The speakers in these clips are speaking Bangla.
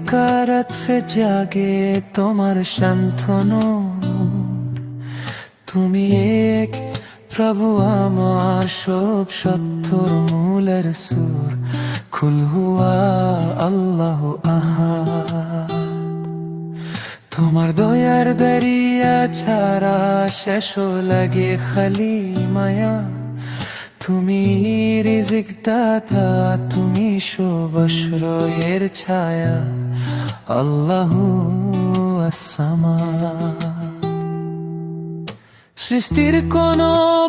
সাকারাত জাগে তোমার শান্তনু, তুমি এক প্রভু আমার সব সত্যর মূলের সুর। কুল হুয়া আল্লাহু আহাদ, তোমার দয়ার দরিয়া ছাড়া শেষ লাগে খালি মায়া। তুমি রিজিক দাতা, তুমি সব আশ্রয়ের ছায়া। আল্লাহু আস-সামাদ, সৃষ্টির কোন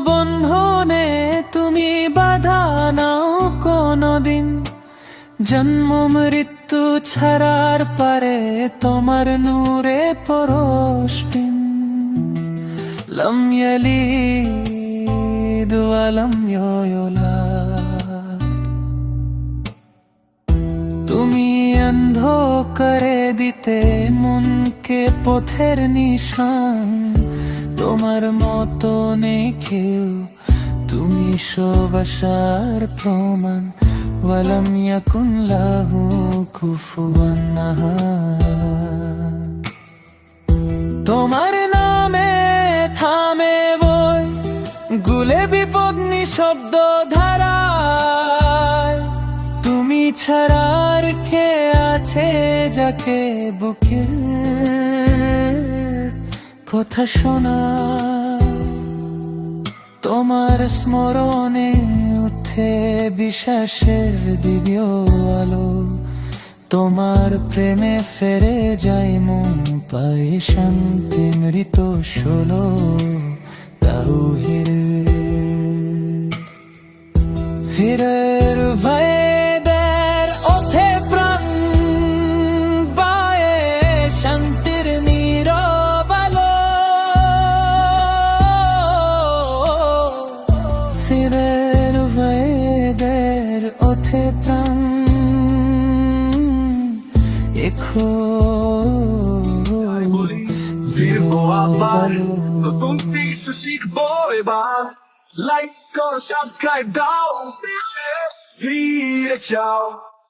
বন্ধনে তুমি বাধা নাও কোনদিন। জন্ম মৃত্যু ছাড়ার পারে তোমার নূরে পরশবিন। লাম ইয়ালিদ ওয়া লাম ইউলাদ, তুমি অন্ধ করে দিতে মনকে পথের নিশান। তোমার মতো নেই কেউ, তুমি সব আশার প্রমাণ। ওয়ালাম ইয়াকুন লাহু কুফুয়ান আহাদ, তোমার নামে থামে বই গুলে বিপদ নিঃশব্দ ধারায়। তুমি ছাড়ার কে আছে যাকে বুকের কথা শোনা। তোমার স্মরণে উঠে বিশ্বাসের দিব্য আলো। তোমার প্রেমে ফেরে যায় মন, পায় শান্তি মৃত ষোলো। তাওহীদের ভয়েদের ওঠে প্রাণ, পায়ে শান্তির নীরব আলো। ফিরের ভয়েদের ওঠে প্রাণ, Like, go, subscribe down. Ciao.